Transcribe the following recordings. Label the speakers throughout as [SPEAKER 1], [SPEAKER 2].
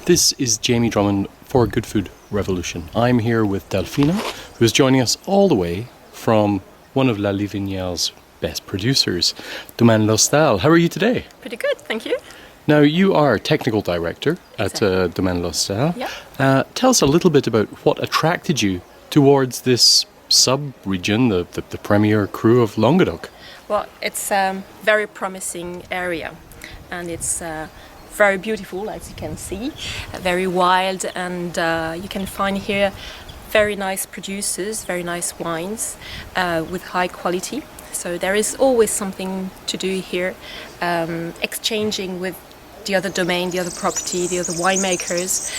[SPEAKER 1] This is Jamie Drummond for Good Food Revolution. I'm here with Delphine, who is joining us all the way from one of La Liviniere's best producers, Domaine L'Hostal. How are you today?
[SPEAKER 2] Pretty good, thank you.
[SPEAKER 1] Now, you are technical director at Domaine L'Hostal.
[SPEAKER 2] Yeah.
[SPEAKER 1] Tell us a little bit about what attracted you towards this sub-region, the premier cru of Languedoc.
[SPEAKER 2] Well, it's a very promising area, and it's very beautiful, as you can see, very wild, and you can find here very nice producers, very nice wines with high quality. So there is always something to do here, exchanging with the other domain, the other property, the other winemakers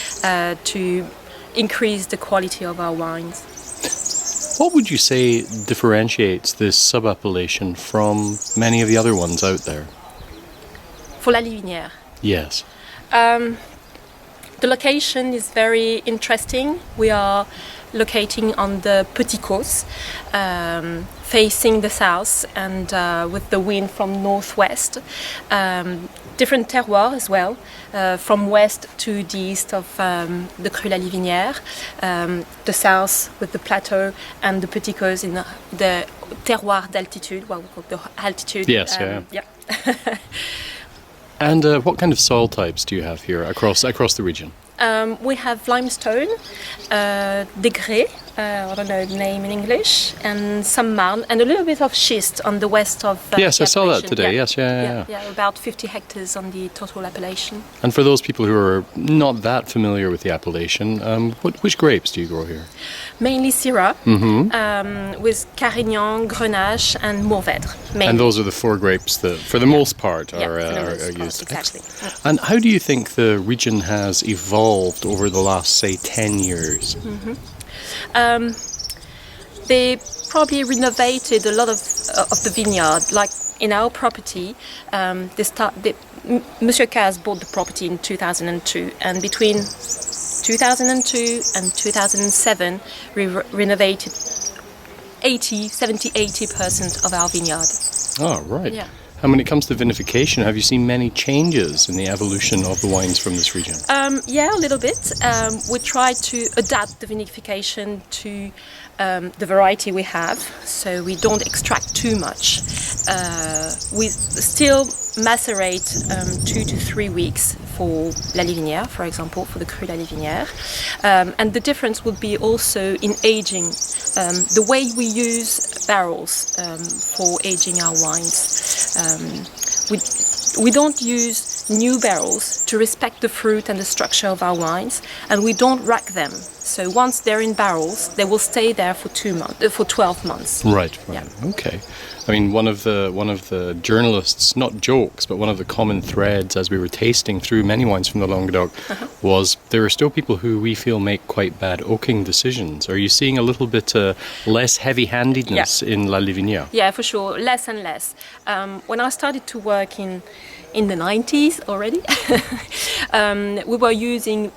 [SPEAKER 2] to increase the quality of our wines.
[SPEAKER 1] What would you say differentiates this sub-appellation from many of the other ones out there?
[SPEAKER 2] For La Livinière.
[SPEAKER 1] Yes.
[SPEAKER 2] The location is very interesting. We are locating on the Petit Causse, facing the south and with the wind from northwest. Different terroir as well, from west to the east of the Cru La Livinière, the south with the plateau and the Petit Causse in the terroir d'altitude, what we call the altitude.
[SPEAKER 1] Yes,
[SPEAKER 2] yeah.
[SPEAKER 1] And what kind of soil types do you have here across the region?
[SPEAKER 2] We have limestone, degrés, I don't know the name in English, and some marne, and a little bit of schist on the west of
[SPEAKER 1] yes, I saw that
[SPEAKER 2] appellation.
[SPEAKER 1] today,
[SPEAKER 2] Yeah.
[SPEAKER 1] yes,
[SPEAKER 2] Yeah, about 50 hectares on the total appellation.
[SPEAKER 1] And for those people who are not that familiar with the appellation, which grapes do you grow here?
[SPEAKER 2] Mainly Syrah, with Carignan, Grenache, and Mourvèdre. Mainly.
[SPEAKER 1] And those are the four grapes that, for the most part,
[SPEAKER 2] for the
[SPEAKER 1] are
[SPEAKER 2] most part,
[SPEAKER 1] used.
[SPEAKER 2] exactly.
[SPEAKER 1] And how do you think the region has evolved over the last, say, 10 years?
[SPEAKER 2] They probably renovated a lot of the vineyard. Like in our property, Monsieur Caz bought the property in 2002, and between 2002 and 2007, we renovated 70-80% of our vineyard.
[SPEAKER 1] Oh, right.
[SPEAKER 2] Yeah.
[SPEAKER 1] And when it comes to vinification, have you seen many changes in the evolution of the wines from this region?
[SPEAKER 2] Yeah, a little bit. We try to adapt the vinification to the variety we have, so we don't extract too much. We still macerate 2 to 3 weeks for La Livinière, for example, for the Cru La Livinière. And the difference would be also in aging, the way we use barrels for aging our wines. We don't use new barrels to respect the fruit and the structure of our wines, and we don't rack them. So once they're in barrels, they will stay there for 12 months.
[SPEAKER 1] Right.
[SPEAKER 2] Yeah.
[SPEAKER 1] Okay. I mean, one of the journalists, not jokes, but one of the common threads as we were tasting through many wines from the Languedoc was there are still people who we feel make quite bad oaking decisions. Are you seeing a little bit less heavy-handedness in La Livinière?
[SPEAKER 2] Yeah, for sure, less and less. When I started to work in the 90s already, we were using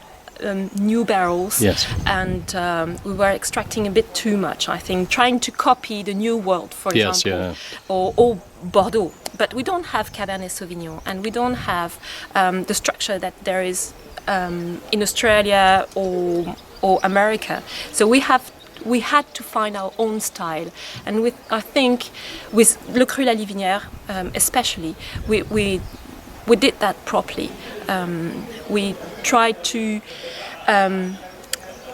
[SPEAKER 2] new barrels,
[SPEAKER 1] yes.
[SPEAKER 2] And we were extracting a bit too much, I think, trying to copy the New World, for example, or Bordeaux. But we don't have Cabernet Sauvignon, and we don't have the structure that there is in Australia or America. So we had to find our own style, and I think with Le Cru La Livinière especially, we did that properly. We tried to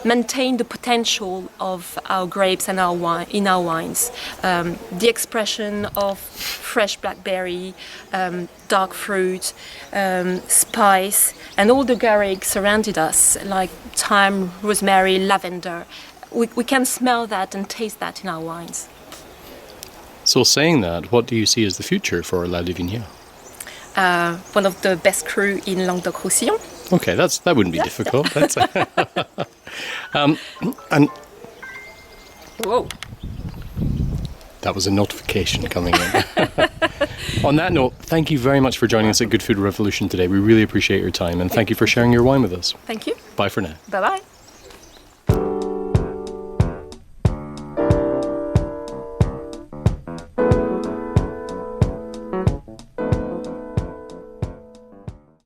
[SPEAKER 2] maintain the potential of our grapes and in our wines. The expression of fresh blackberry, dark fruit, spice, and all the garrigue surrounded us, like thyme, rosemary, lavender. We can smell that and taste that in our wines.
[SPEAKER 1] So saying that, what do you see as the future for La Livinière?
[SPEAKER 2] One of the best cru in Languedoc-Roussillon.
[SPEAKER 1] Okay, that wouldn't be difficult. That's and
[SPEAKER 2] whoa,
[SPEAKER 1] that was a notification coming in. On that note, thank you very much for joining us at Good Food Revolution today. We really appreciate your time, and thank you for sharing your wine with us.
[SPEAKER 2] Thank you.
[SPEAKER 1] Bye for now.
[SPEAKER 2] Bye-bye.